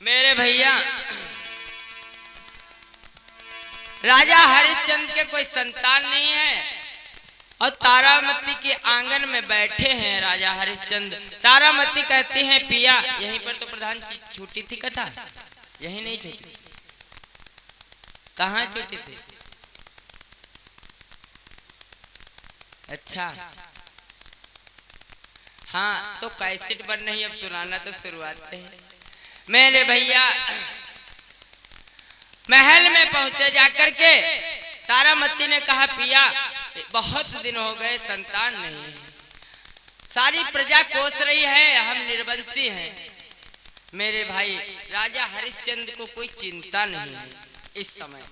मेरे भैया राजा हरिश्चंद्र के कोई संतान नहीं है और तारामती के आंगन में बैठे हैं राजा हरिश्चंद्र। तारामती कहती हैं पिया, यहीं पर तो प्रधान की छूटी थी कथा, यहीं नहीं छूटी, कहाँ छूटी थी? अच्छा हाँ, तो कैसेट बन नहीं, अब सुनाना तो शुरुआत है। मेरे भैया महल में पहुंचे जाकर के तारामती ने कहा पिया बहुत दिन हो गए संतान नहीं है, सारी प्रजा कोस रही है, हम निर्वंशी हैं। मेरे भाई राजा हरिश्चंद्र को कोई चिंता नहीं है इस समय,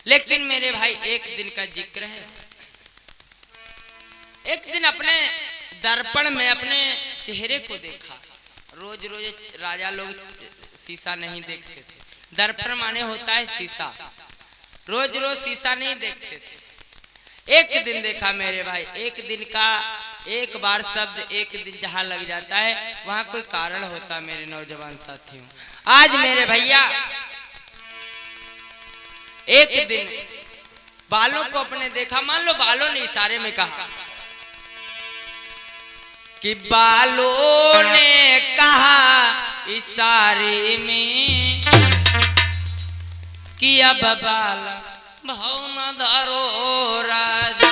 लेकिन मेरे भाई एक दिन का जिक्र है। एक दिन अपने दर्पण में अपने चेहरे को देखा। रोज रोज राजा लोग शीशा नहीं देखते थे, दर्पण माने होता है शीशा, रोज रोज शीशा नहीं देखते थे। एक दिन देखा मेरे भाई, एक दिन का एक बार शब्द एक दिन जहां लग जाता है वहां कोई कारण होता है। मेरे नौजवान साथियों, आज मेरे भैया एक दिन बालों को अपने देखा, मान लो बालों ने इशारे में कहा कि बालों ने कहा इशारे में कि अब बाल भाव न धरो राजन।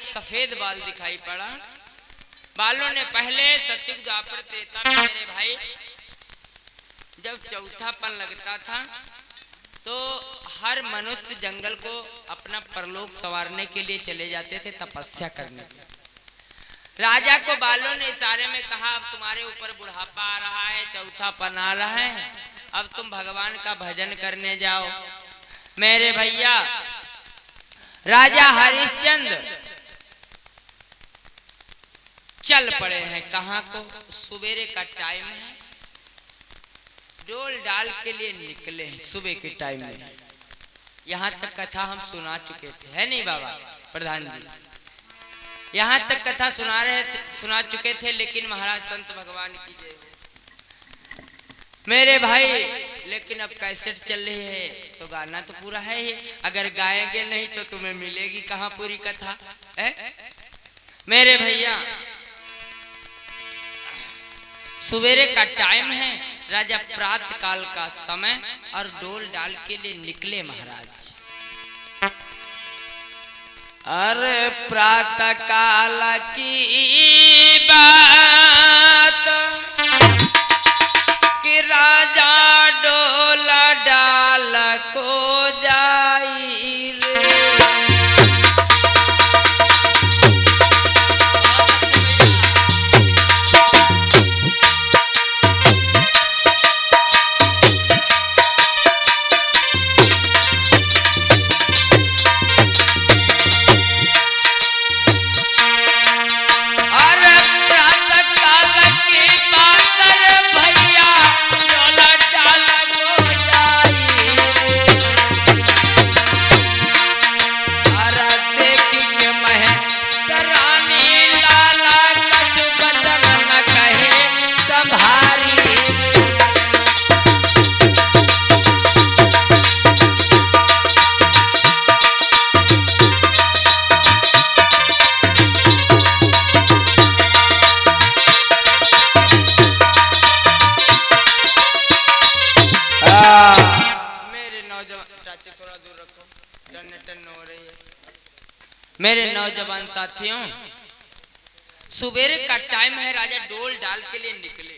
सफेद बाल दिखाई पड़ा। बालों ने पहले सत्युग द्वापर त्रेता में मेरे भाई जब चौथापन लगता था तो हर मनुष्य जंगल को अपना परलोक संवारने के लिए चले जाते थे, तपस्या करने के। राजा को बालों ने इशारे में कहा अब तुम्हारे ऊपर बुढ़ापा आ रहा है, चौथापन आ रहा है, अब तुम भगवान का भजन करने जाओ। मेरे भैया राजा हरिश्चंद्र चल पड़े हैं। कहाँ को? सुबेरे का टाइम है, डोल डाल के लिए निकले हैं सुबह के टाइम में। यहाँ तक कथा हम सुना चुके थे, है नहीं बाबा प्रधान जी? यहाँ तक कथा सुना चुके थे, लेकिन महाराज संत भगवान की जय हो। मेरे भाई लेकिन अब कैसेट चल रही है तो गाना तो पूरा है ही, अगर गाएंगे नहीं तो तुम्हें मिलेगी कहाँ पूरी कथा है? मेरे भैया सवेरे का टाइम है, राजा प्रातः काल का समय और डोल डाल के लिए निकले महाराज। अरे प्रातः काल की बात कि राजा डोल डाल को जाई रे। मेरे नौजवान साथियों, सुबेरे का टाइम है, राजा डोल डाल के लिए निकले।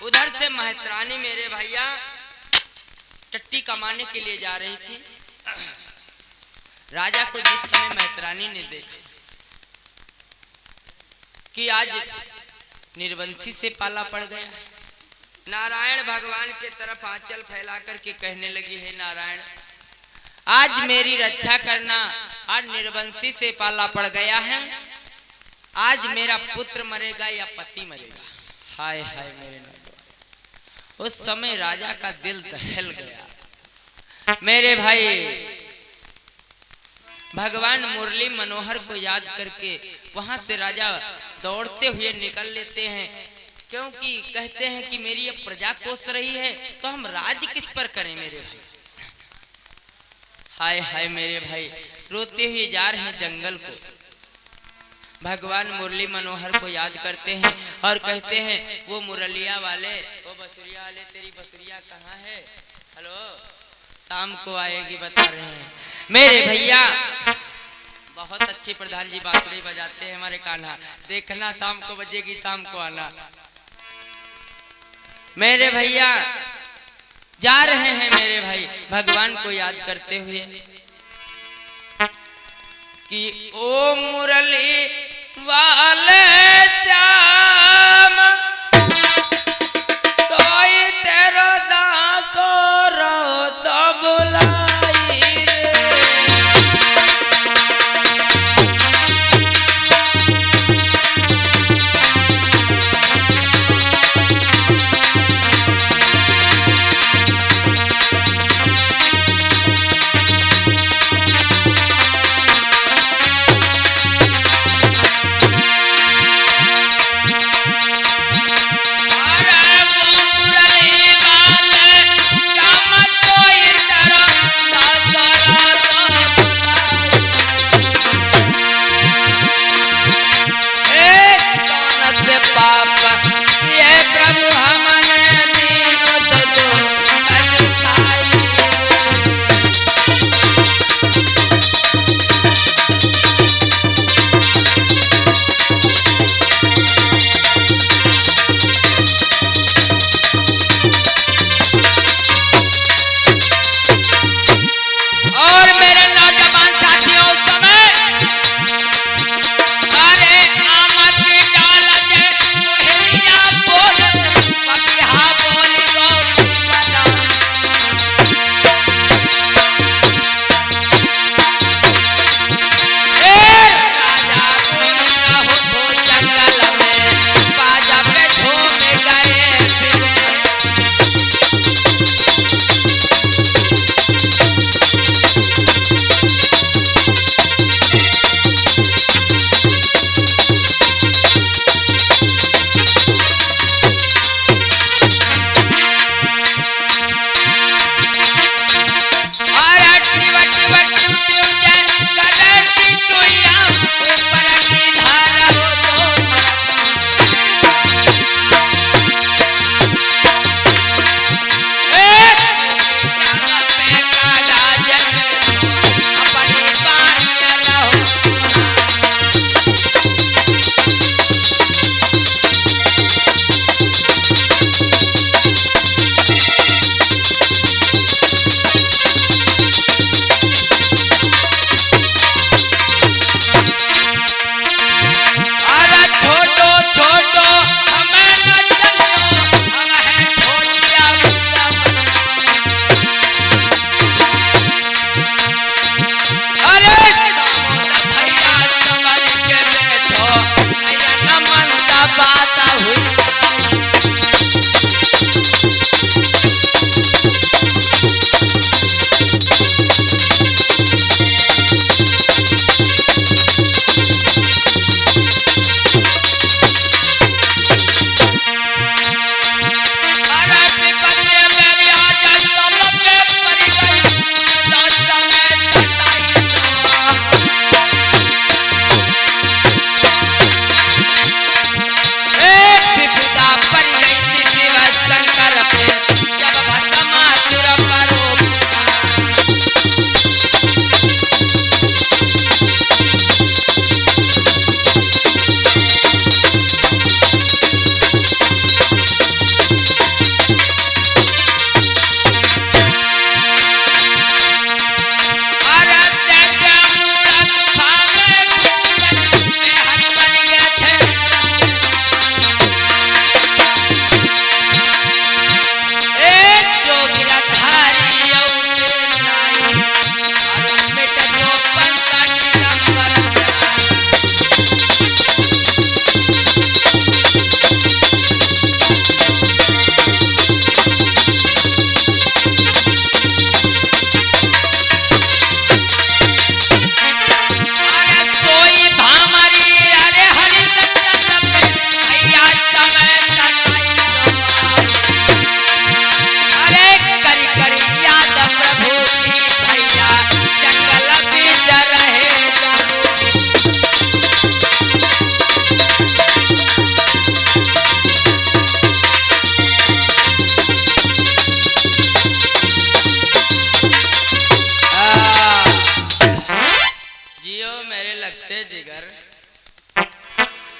उधर से महतरानी मेरे भैया टट्टी कमाने के लिए जा रही थी। राजा को जिस समय महतरानी ने देखा कि आज निर्वंशी से पाला पड़ गया, नारायण भगवान के तरफ आंचल फैला करके कहने लगी, है नारायण आज मेरी रक्षा करना, आज निर्वंशी से पाला पड़ गया है, आज मेरा पुत्र मरेगा या पति मरेगा। हाय हाय मेरे नौजवान, उस समय राजा का दिल दहल गया। मेरे भाई भगवान मुरली मनोहर को याद करके वहां से राजा दौड़ते हुए निकल लेते हैं, क्योंकि कहते हैं कि मेरी अब प्रजा कोस रही है तो हम राज किस पर करें मेरे भाई। हाय हाय मेरे भाई, रोते हुए जा रहे हैं जंगल को। भगवान मुरली मनोहर को याद करते हैं और कहते हैं, वो मुरलिया वाले, वो बसुरिया वाले, तेरी बसुरिया कहाँ है? हेलो, शाम को आएगी बता रहे हैं। मेरे भैया बहुत अच्छे प्रधान जी बांसुरी बजाते हैं हमारे कान्हा, देखना शाम को बजेगी, शाम को आना। मेरे भैया जा रहे हैं मेरे भाई भगवान को याद करते हुए कि ओ मुरली वाले श्याम कोई तेरा दासो रो तो बुलाई रे।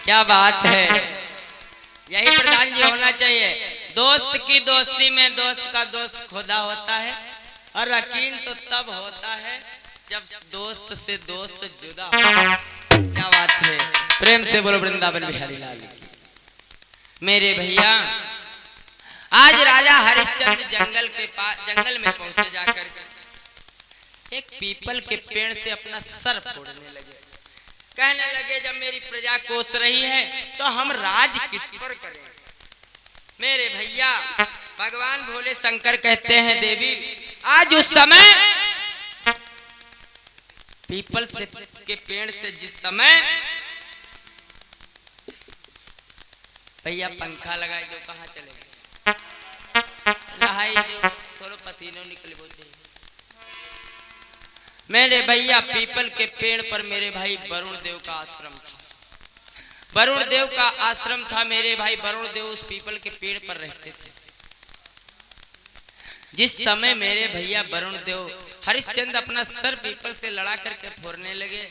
क्या बात है, यही प्रधान जी होना चाहिए। दोस्त की दोस्ती में दोस्त का दोस्त खुदा होता है, और यकीन तो तब होता है जब दोस्त से दोस्त जुदा हो। क्या बात है, प्रेम से बोलो वृंदावन बिहारी लाल की। मेरे भैया आज राजा हरिश्चंद्र जंगल में पहुंचे, जाकर एक पीपल के पेड़ से अपना सर फोड़ने लगे। कहने लगे जब मेरी प्रजा कोस रही है तो हम राज किस पर करें। मेरे भैया भगवान भोले शंकर कहते हैं देवी आज उस समय पीपल से के पेड़ से जिस समय भैया पंखा लगाए जो कहाँ चले गए, नहाई जो थोड़ा पसीनों निकले बोलते। मेरे भैया पीपल के पेड़ पर मेरे भाई वरुण देव का आश्रम था। वरुण देव का आश्रम था मेरे भाई। वरुण देव उस पीपल के पेड़ पर रहते थे। जिस समय मेरे भैया वरुण देव हरिश्चंद्र अपना सर पीपल से लड़ा करके फोड़ने लगे,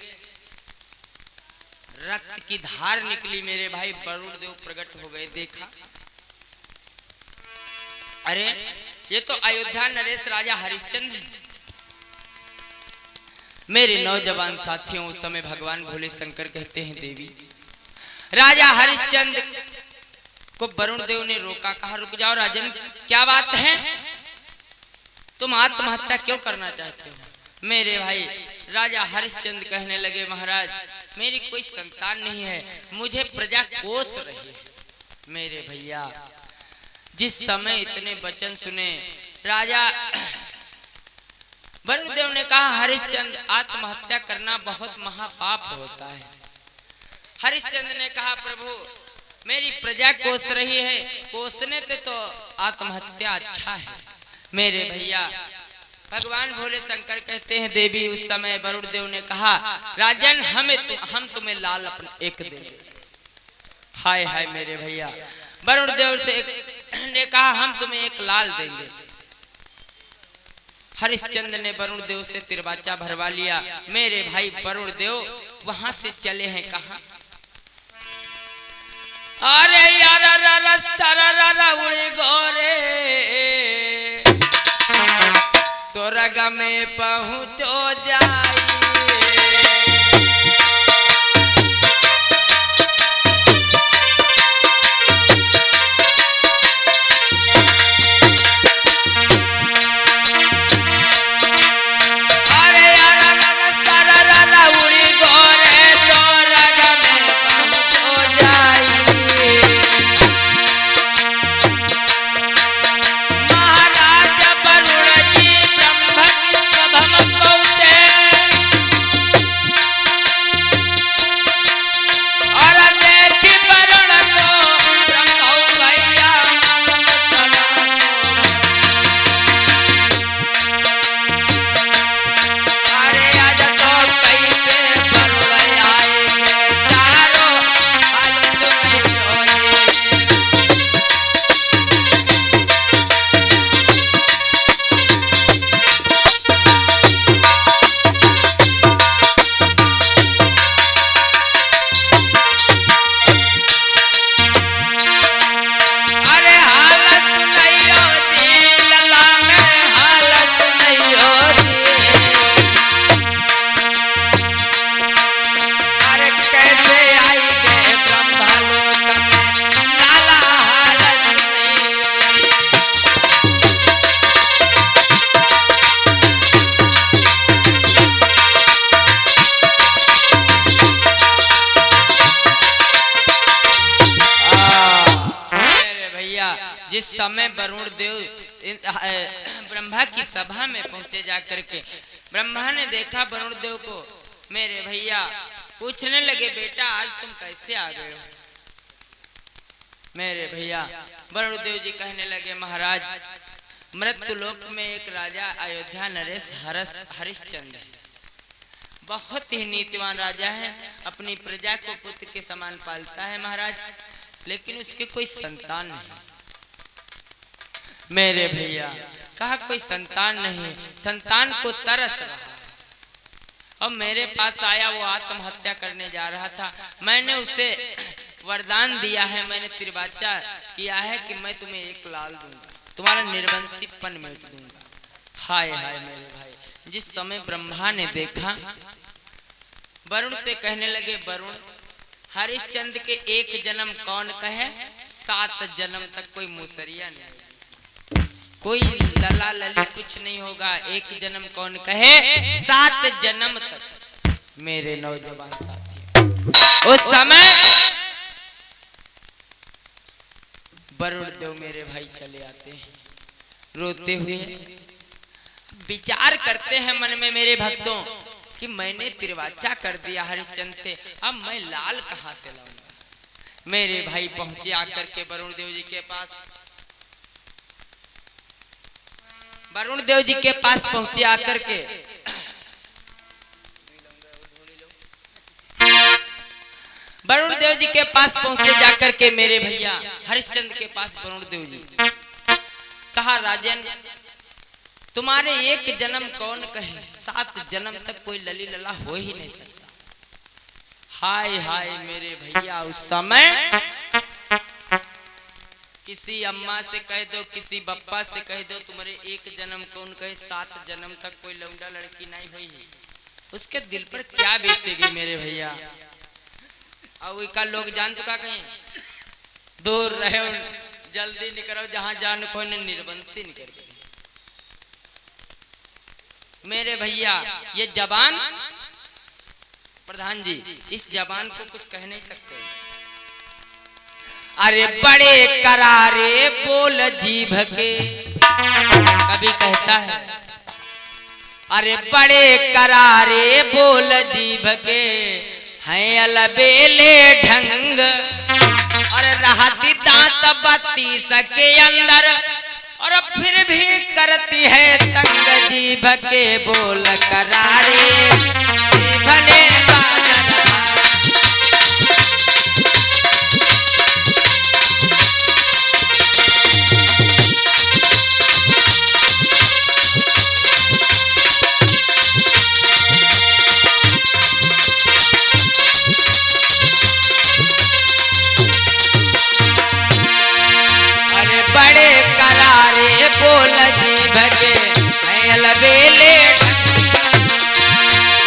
रक्त की धार निकली। मेरे भाई वरुण देव प्रकट हो गए। देखा अरे ये तो अयोध्या नरेश राजा हरिश्चंद्र है। मेरे नौजवान साथियों उस समय भगवान भोले शंकर कहते हैं देवी राजा हरिश्चंद्र को वरुण देव ने रोका, कहा रुक जाओ राजन, क्या बात है, तुम आत्महत्या क्यों करना चाहते हो। मेरे भाई राजा हरिश्चंद्र कहने लगे महाराज मेरी कोई संतान नहीं है, मुझे प्रजा कोस रही है। मेरे भैया जिस समय इतने वचन सुने राजा वरुण देव ने कहा हरिश्चंद्र आत्महत्या करना बहुत महापाप होता है। हरिश्चंद्र ने कहा प्रभु मेरी प्रजा कोस रही है, कोसने पे तो आत्महत्या अच्छा है। मेरे भैया भगवान भोले शंकर कहते हैं देवी उस समय वरुण देव ने कहा राजन हम तुम्हें लाल एक देंगे। हाय हाय मेरे भैया वरुण देव से ने कहा हम तुम्हें एक लाल देंगे। हरिश्चंद्र ने वरुण देव से तिरबाचा भरवा लिया। मेरे भाई वरुण देव वहां से चले हैं कहा, अरे यार सारा उड़े गोरे स्वर्ग में पहुंचो जाई। जिस समय वरुण देव ब्रह्मा की सभा में पहुंचे जाकर के ब्रह्मा ने देखा वरुण देव को। मेरे भैया पूछने लगे बेटा आज तुम कैसे आ गए हो। मेरे भैया वरुण देव जी कहने लगे महाराज मृत्यु लोक में एक राजा अयोध्या नरेश हरिश्चंद्र है, बहुत ही नीतिवान राजा है, अपनी प्रजा को पुत्र के समान पालता है महाराज, लेकिन उसके कोई संतान नहीं। मेरे भैया कहा कोई संतान नहीं, संतान को तरस रहा और मेरे पास आया, वो आत्महत्या करने जा रहा था। मैंने उसे वरदान दिया है, मैंने त्रिवाचा किया है कि मैं तुम्हें एक लाल दूंगा, तुम्हारा निर्वंशीपन मिट दूंगा। हाय हाय मेरे भाई, जिस समय ब्रह्मा ने देखा, वरुण से कहने लगे, वरुण हरिश्चंद्र के एक जन्म कौन कहे, 7 जन्म तक कोई मुसरिया नहीं, कोई लला लली कुछ नहीं होगा, एक जन्म कौन कहे, 7 जन्म तक। मेरे नौजवान साथी, उस समय वरुण देव मेरे भाई चले आते हैं रोते हुए, विचार करते हैं मन में मेरे भक्तों कि मैंने त्रिवाचा कर दिया हरिश्चंद्र से, अब मैं लाल कहां से लाऊंगा। मेरे भाई पहुंचे आकर के वरुण देव जी के पास, वरुण देव जी के पास पहुंचे आकर के, वरुण देव जी के पास पहुंचे जाकर के मेरे भैया हरिश्चंद्र के पास वरुण देव जी कहा, राजन तुम्हारे एक जन्म कौन कहे, 7 जन्म तक कोई लली लला हो ही नहीं सकता। हाय हाय मेरे भैया, उस समय किसी अम्मा से कह दो, किसी बप्पा से कह दो, तुम्हारे एक जन्म कौन कहे, 7 जन्म तक कोई लौंडा लड़की नहीं हुई है, उसके दिल पर क्या बीतेगी मेरे भैया। और का लोग जान तो का कहें, दूर रहे, जल्दी निकलो, जहां जान कोई निर्वंशी निकल गए। मेरे भैया ये जबान, प्रधान जी इस जबान को कुछ कह नहीं सकते। अरे बड़े करारे बोल जीभ के, कभी कहता है, अरे बड़े करारे बोल जीभ के हैं अलबेले ढंग, और रहती दांत 32 के अंदर, और फिर भी करती है तंग जीभ के बोल करारे भले बोल जीभ के अलबेले,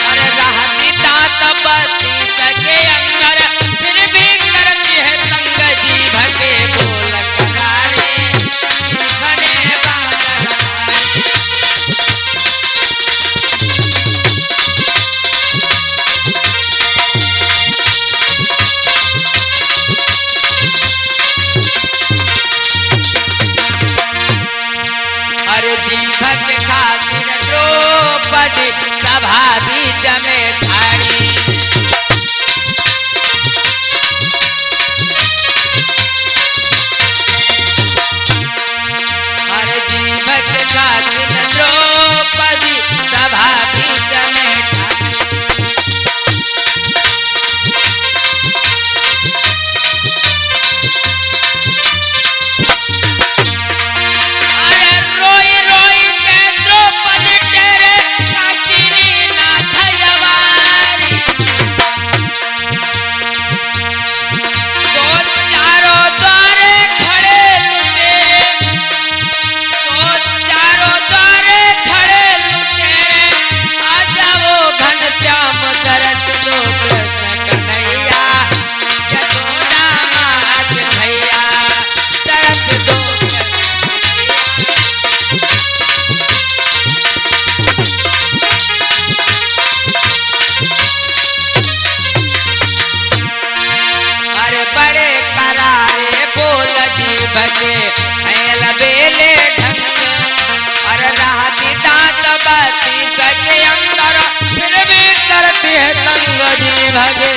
और रहती दांत 32 के अंदर, फिर भी करती है तंग जीभ के बोल करारे भले बादल। अरे जीभ के खातिर द्रौपदी सभा बीच में ठाड़ी, अरे जीभ के खातिर द्रौपदी सभा बीच में ठाड़ी। बचे अलबेले ढंग, और रहती दांत 32 के अंदर, फिर भी करती है तंग जीभ के